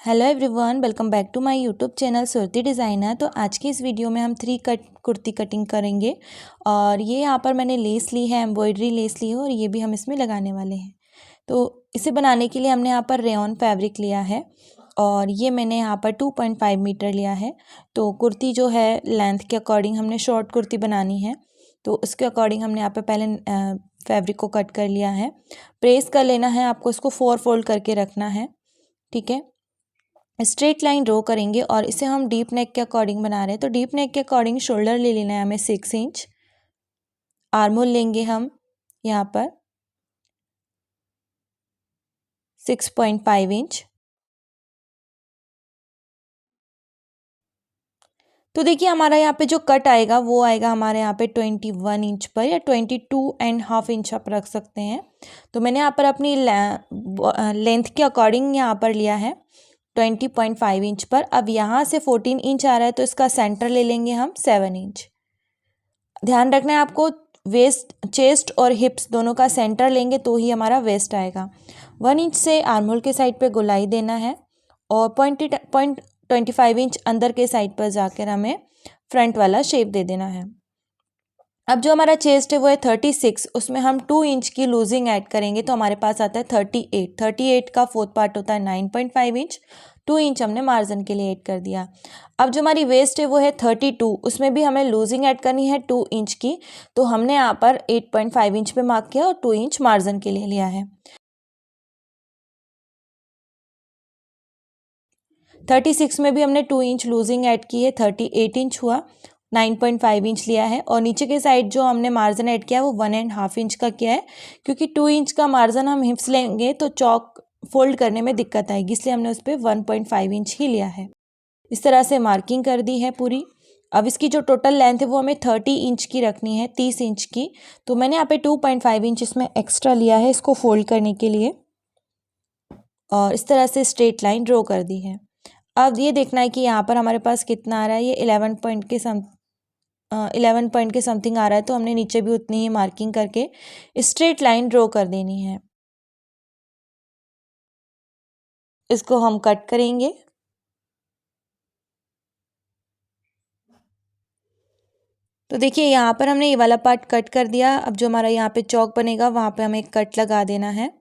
Hello everyone, welcome back to my YouTube channel Surti designer. तो आज की इस वीडियो में हम कुर्ती कटिंग करेंगे। और ये यहाँ पर मैंने लेस ली है, एम्ब्रॉयडरी लेस ली है, और ये भी हम इसमें लगाने वाले हैं। तो इसे बनाने के लिए हमने यहाँ पर रेयॉन फैब्रिक लिया है, और ये मैंने यहाँ पर 2.5 मीटर लिया है। तो कुर्ती जो है लेंथ के अकॉर्डिंग हमने शॉर्ट कुर्ती बनानी है, तो उसके अकॉर्डिंग हमने यहाँ पर पहले फैब्रिक को कट कर लिया है। प्रेस कर लेना है आपको, इसको 4 फोल्ड करके रखना है, ठीक है। स्ट्रेट लाइन ड्रॉ करेंगे और इसे हम डीप नेक के अकॉर्डिंग बना रहे हैं। तो डीप नेक के अकॉर्डिंग शोल्डर ले लेना है हमें 6 इंच, आर्मोल लेंगे हम यहाँ पर 6.5 इंच। तो देखिए हमारा यहाँ पे जो कट आएगा वो आएगा हमारे यहाँ पे 21 इंच पर, या 22.5 इंच आप रख सकते हैं। तो मैंने यहाँ पर अपनी लेंथ के अकॉर्डिंग यहाँ पर लिया है 20.5 इंच पर। अब यहाँ से 14 इंच आ रहा है, तो इसका सेंटर ले लेंगे हम 7 इंच। ध्यान रखना है आपको, वेस्ट, चेस्ट और हिप्स दोनों का सेंटर लेंगे तो ही हमारा वेस्ट आएगा। 1 इंच से आर्महोल के साइड पे गोलाई देना है, और 0.25 इंच अंदर के साइड पर जाकर हमें फ्रंट वाला शेप दे देना है। अब जो हमारा चेस्ट है वो है 36, उसमें हम 2 इंच की लूजिंग ऐड करेंगे, तो हमारे पास आता है 38 का 4th पार्ट होता है 9.5 इंच। 2 इंच हमने मार्जिन के लिए ऐड कर दिया। अब जो हमारी वेस्ट है वो है 32, उसमें भी हमें लूजिंग ऐड करनी है 2 इंच की, तो हमने यहाँ पर 8.5 इंच पे मार्क किया और 2 इंच मार्जिन के लिए लिया है। 36 में भी हमने 2 इंच लूजिंग ऐड की है, 38 इंच हुआ। 9.5 इंच लिया है, और नीचे के साइड जो हमने मार्जिन ऐड किया है वो 1.5 इंच का किया है, क्योंकि 2 इंच का मार्जिन हम हिप्स लेंगे तो चौक फोल्ड करने में दिक्कत आएगी, इसलिए हमने उस पर 1.5 इंच ही लिया है। इस तरह से मार्किंग कर दी है पूरी। अब इसकी जो टोटल लेंथ है वो हमें 30 इंच की रखनी है, 30 इंच की। तो मैंने यहाँ पे 2.5 इंच इसमें एक्स्ट्रा लिया है इसको फोल्ड करने के लिए, और इस तरह से स्ट्रेट लाइन ड्रॉ कर दी है। अब ये देखना है कि यहाँ पर हमारे पास कितना आ रहा है, ये 11 पॉइंट के समथिंग आ रहा है, तो हमने नीचे भी उतनी ही मार्किंग करके स्ट्रेट लाइन ड्रॉ कर देनी है। इसको हम कट करेंगे। तो देखिए यहाँ पर हमने ये वाला पार्ट कट कर दिया। अब जो हमारा यहाँ पे चौक बनेगा वहाँ पे हमें कट लगा देना है।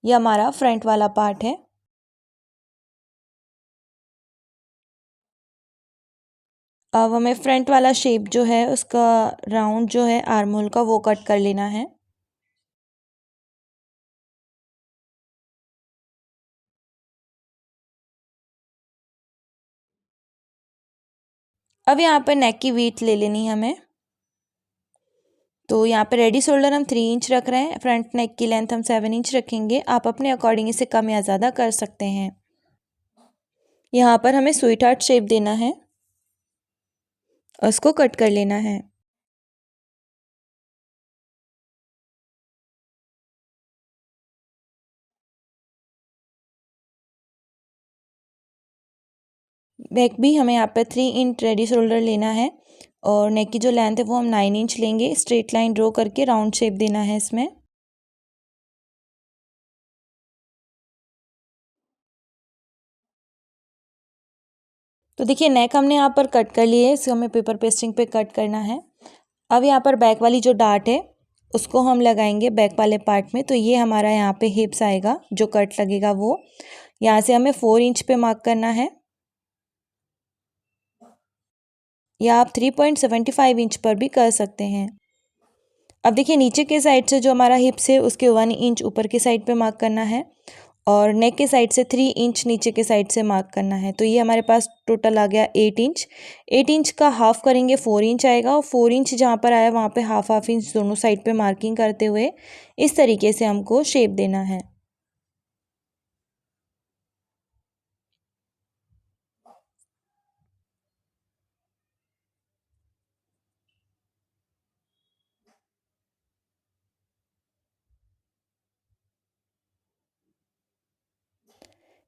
ये हमारा फ्रंट वाला पार्ट है। अब हमें फ्रंट वाला शेप जो है उसका राउंड जो है आर्महोल का वो कट कर लेना है। अब यहाँ पर नेक की वीथ ले लेनी है हमें। तो यहाँ पे रेडी शोल्डर हम 3 इंच रख रहे हैं, फ्रंट नेक की लेंथ हम 7 इंच रखेंगे। आप अपने अकॉर्डिंग इसे कम या ज़्यादा कर सकते हैं। यहाँ पर हमें स्वीट हार्ट शेप देना है और उसको कट कर लेना है। नेक भी हमें यहाँ पर 3 इंच रेडी शोल्डर लेना है, और नेक की जो लेंथ है वो हम 9 इंच लेंगे। स्ट्रेट लाइन ड्रॉ करके राउंड शेप देना है इसमें। तो देखिए नेक हमने यहाँ पर कट कर लिए है, इसको हमें पेपर पेस्टिंग पे कट करना है। अब यहाँ पर बैक वाली जो डार्ट है उसको हम लगाएंगे बैक वाले पार्ट में। तो ये हमारा यहाँ पे हिप्स आएगा, जो कट लगेगा वो यहाँ से हमें 4 इंच पे मार्क करना है, या आप 3.75 इंच पर भी कर सकते हैं। अब देखिए नीचे के साइड से जो हमारा हिप्स है उसके 1 इंच ऊपर के साइड पे मार्क करना है, और नेक के साइड से 3 इंच नीचे के साइड से मार्क करना है। तो ये हमारे पास टोटल आ गया 8 इंच। 8 इंच का हाफ करेंगे 4 इंच आएगा, और 4 इंच जहाँ पर आया वहाँ पे हाफ इंच दोनों साइड पे मार्किंग करते हुए इस तरीके से हमको शेप देना है।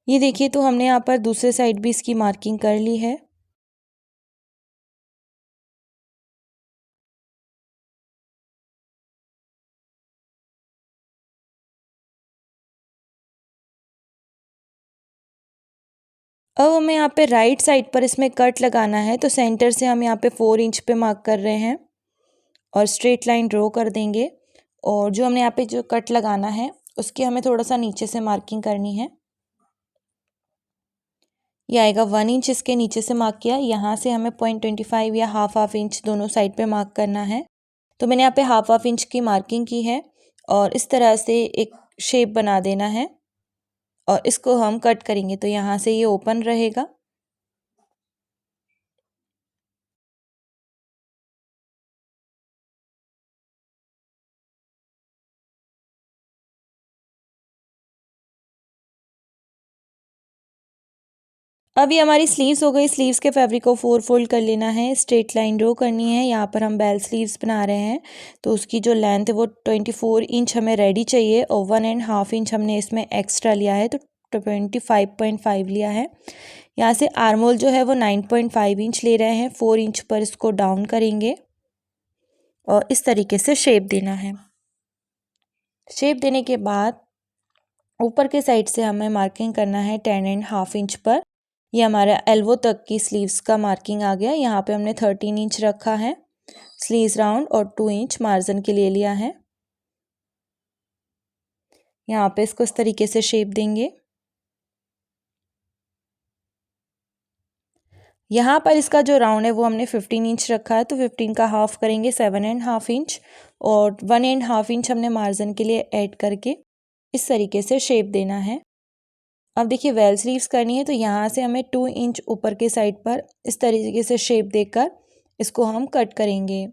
ये देखिए, तो हमने यहाँ पर दूसरे साइड भी इसकी मार्किंग कर ली है। अब हमें यहाँ पे राइट साइड पर इसमें कट लगाना है, तो सेंटर से हम यहाँ पे 4 इंच पे मार्क कर रहे हैं और स्ट्रेट लाइन ड्रॉ कर देंगे। और जो हमने यहाँ पे जो कट लगाना है उसकी हमें थोड़ा सा नीचे से मार्किंग करनी है। ये आएगा 1 इंच इसके नीचे से मार्क किया। यहाँ से हमें 0.25 या हाफ इंच दोनों साइड पे मार्क करना है। तो मैंने यहाँ पे हाफ इंच की मार्किंग की है और इस तरह से एक शेप बना देना है और इसको हम कट करेंगे, तो यहाँ से ये ओपन रहेगा। अब ये हमारी स्लीव्स हो गई। स्लीव्स के फैब्रिक को 4 फोल्ड कर लेना है, स्ट्रेट लाइन ड्रॉ करनी है। यहाँ पर हम बेल स्लीव्स बना रहे हैं, तो उसकी जो लेंथ है वो 24 इंच हमें रेडी चाहिए और 1.5 इंच हमने इसमें एक्स्ट्रा लिया है, तो 25.5 लिया है। यहाँ से आर्मोल जो है वो 9.5 इंच ले रहे हैं। 4 इंच पर इसको डाउन करेंगे और इस तरीके से शेप देना है। शेप देने के बाद ऊपर के साइड से हमें मार्किंग करना है 10.5 इंच पर। ये हमारा एल्बो तक की स्लीव्स का मार्किंग आ गया। यहाँ पे हमने 13 इंच रखा है स्लीव्स राउंड और 2 इंच मार्जिन के लिए लिया है। यहाँ पे इसको इस तरीके से शेप देंगे। यहाँ पर इसका जो राउंड है वो हमने 15 इंच रखा है, तो 15 का हाफ करेंगे 7.5 इंच और 1.5 इंच हमने मार्जिन के लिए ऐड करके इस तरीके से शेप देना है। अब देखिए वेल स्लीव्स करनी है, तो यहाँ से हमें 2 इंच ऊपर के साइड पर इस तरीके से शेप देकर इसको हम कट करेंगे।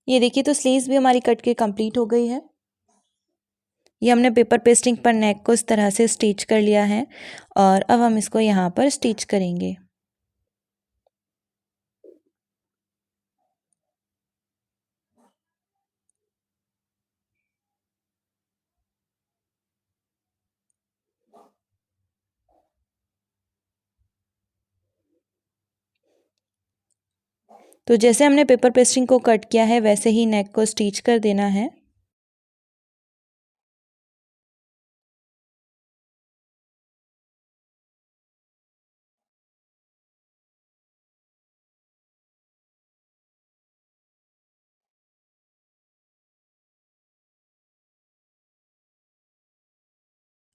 ये देखिए तो स्लीव्स भी हमारी कट के कंप्लीट हो गई है। ये हमने पेपर पेस्टिंग पर नेक को इस तरह से स्टिच कर लिया है और अब हम इसको यहाँ पर स्टिच करेंगे। तो जैसे हमने पेपर पेस्टिंग को कट किया है वैसे ही नेक को स्टिच कर देना है।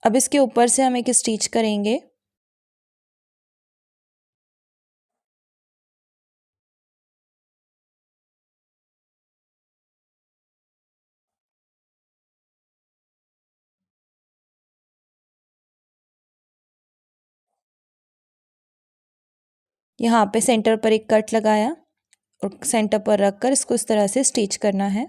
अब इसके ऊपर से हम एक स्टिच करेंगे। यहाँ पे सेंटर पर एक कट लगाया और सेंटर पर रखकर इसको इस तरह से स्टिच करना है।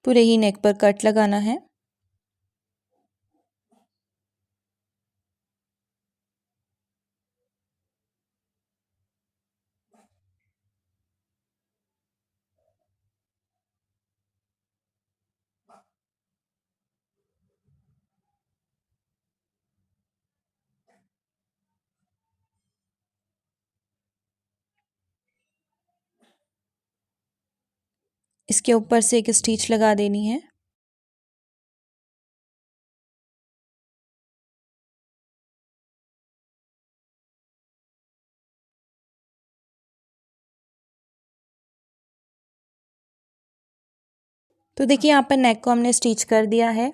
पूरे ही नेक पर कट लगाना है। इसके ऊपर से एक स्टिच लगा देनी है। तो देखिए यहाँ पर नेक को हमने स्टिच कर दिया है।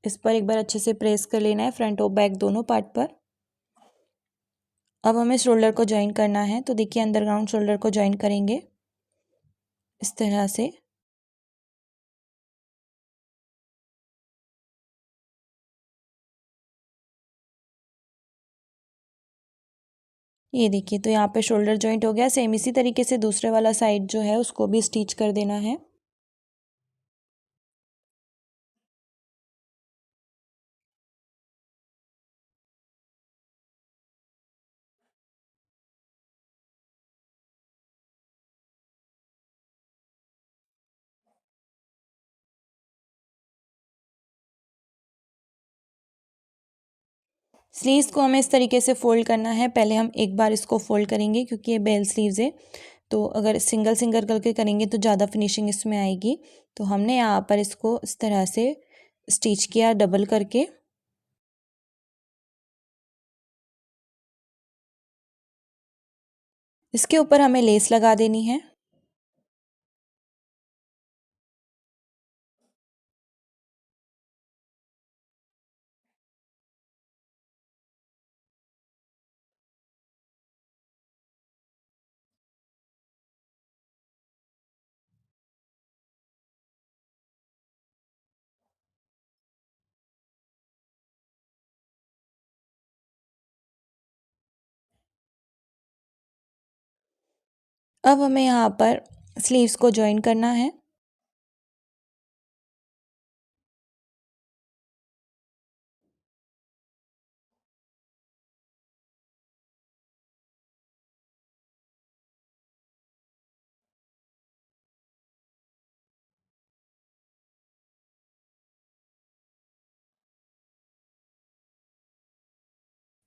इस पर एक बार अच्छे से प्रेस कर लेना है फ्रंट और बैक दोनों पार्ट पर। अब हमें शोल्डर को ज्वाइन करना है, तो देखिए अंडरग्राउंड शोल्डर को ज्वाइन करेंगे इस तरह से। ये देखिए, तो यहाँ पे शोल्डर जॉइंट हो गया। सेम इसी तरीके से दूसरे वाला साइड जो है उसको भी स्टिच कर देना है। स्लीव्स को हमें इस तरीके से फोल्ड करना है। पहले हम एक बार इसको फोल्ड करेंगे क्योंकि ये बेल स्लीव्स है, तो अगर सिंगल सिंगल करके करेंगे तो ज़्यादा फिनिशिंग इसमें आएगी। तो हमने यहाँ पर इसको इस तरह से स्टिच किया डबल करके। इसके ऊपर हमें लेस लगा देनी है। अब हमें यहाँ पर स्लीव्स को जॉइन करना है।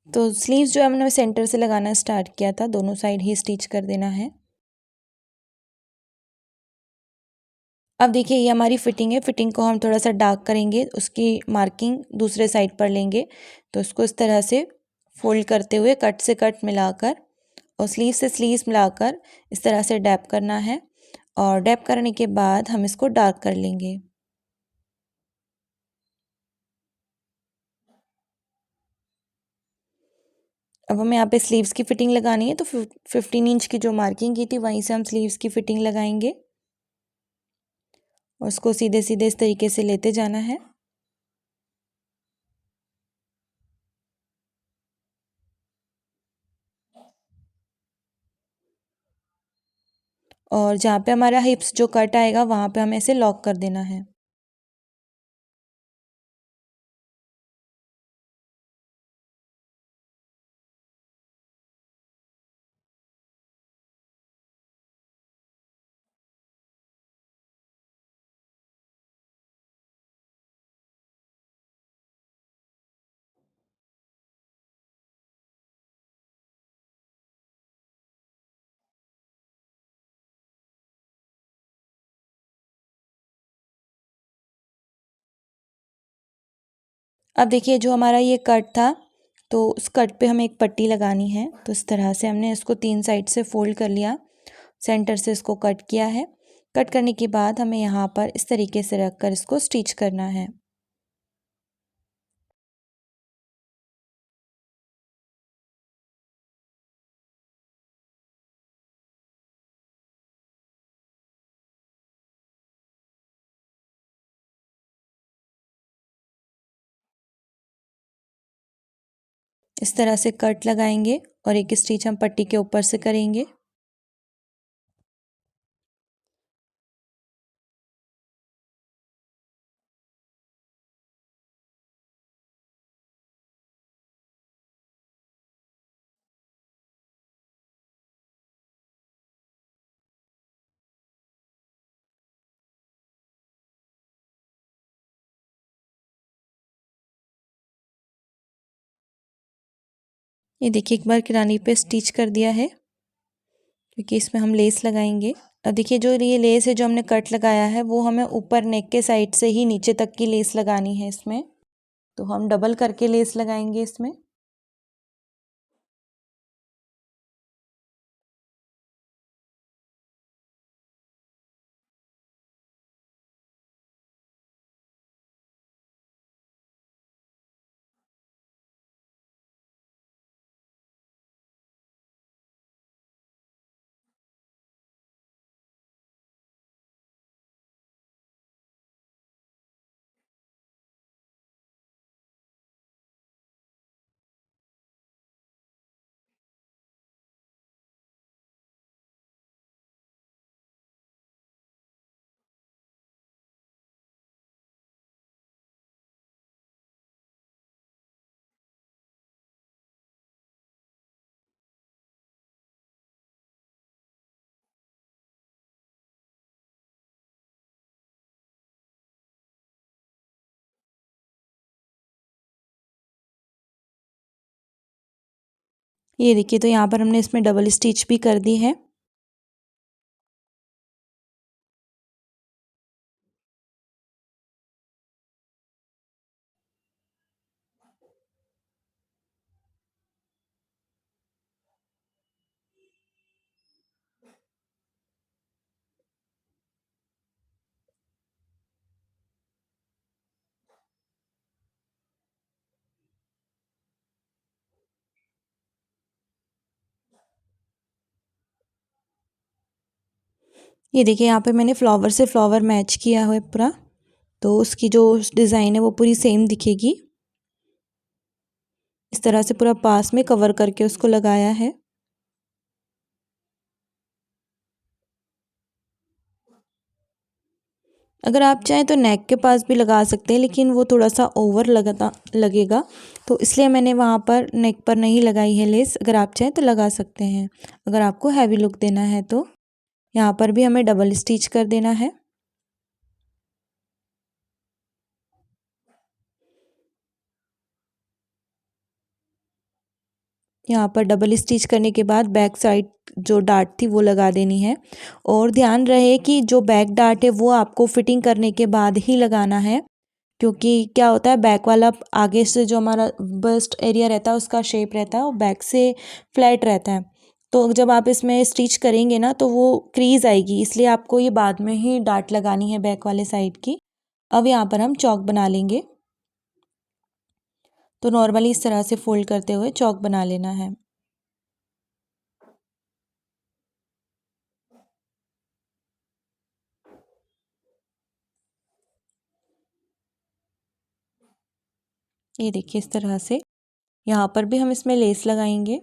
तो स्लीव्स जो है हमने सेंटर से लगाना स्टार्ट किया था, दोनों साइड ही स्टिच कर देना है। अब देखिए ये हमारी फिटिंग है। फिटिंग को हम थोड़ा सा डार्क करेंगे, उसकी मार्किंग दूसरे साइड पर लेंगे। तो उसको इस तरह से फोल्ड करते हुए कट से कट मिलाकर और स्लीव से स्लीव्स मिलाकर इस तरह से डैप करना है। और डैप करने के बाद हम इसको डार्क कर लेंगे। अब हमें यहाँ पे स्लीव्स की फिटिंग लगानी है, तो 15 इंच की जो मार्किंग की थी वहीं से हम स्लीव्स की फिटिंग लगाएंगे और उसको सीधे सीधे इस तरीके से लेते जाना है। और जहाँ पे हमारा हिप्स जो कट आएगा वहाँ पे हमें इसे लॉक कर देना है। अब देखिए जो हमारा ये कट था, तो उस कट पे हमें एक पट्टी लगानी है। तो इस तरह से हमने इसको 3 साइड से फोल्ड कर लिया, सेंटर से इसको कट किया है। कट करने के बाद हमें यहाँ पर इस तरीके से रखकर इसको स्टिच करना है। इस तरह से कट लगाएंगे और एक स्टिच हम पट्टी के ऊपर से करेंगे। ये देखिए एक बार किरानी पे स्टिच कर दिया है क्योंकि इसमें हम लेस लगाएंगे। अब देखिए जो ये लेस है जो हमने कट लगाया है वो हमें ऊपर नेक के साइड से ही नीचे तक की लेस लगानी है इसमें। तो हम डबल करके लेस लगाएंगे इसमें। ये देखिए, तो यहाँ पर हमने इसमें डबल स्टिच भी कर दी है। ये देखिए, यहाँ पे मैंने फ्लावर से फ्लावर मैच किया है पूरा, तो उसकी जो डिज़ाइन है वो पूरी सेम दिखेगी। इस तरह से पूरा पास में कवर करके उसको लगाया है। अगर आप चाहें तो नेक के पास भी लगा सकते हैं, लेकिन वो थोड़ा सा ओवर लगेगा, तो इसलिए मैंने वहाँ पर नेक पर नहीं लगाई है लेस। अगर आप चाहें तो लगा सकते हैं, अगर आपको हैवी लुक देना है तो। यहाँ पर भी हमें डबल स्टिच कर देना है। यहाँ पर डबल स्टिच करने के बाद बैक साइड जो डार्ट थी वो लगा देनी है, और ध्यान रहे कि जो बैक डार्ट है वो आपको फिटिंग करने के बाद ही लगाना है, क्योंकि क्या होता है, बैक वाला आगे से जो हमारा बस्ट एरिया रहता है उसका शेप रहता है और बैक से फ्लैट रहता है, तो जब आप इसमें स्टिच करेंगे ना तो वो क्रीज आएगी, इसलिए आपको ये बाद में ही डार्ट लगानी है बैक वाले साइड की। अब यहाँ पर हम चौक बना लेंगे, तो नॉर्मली इस तरह से फोल्ड करते हुए चौक बना लेना है। ये देखिए, इस तरह से यहाँ पर भी हम इसमें लेस लगाएंगे।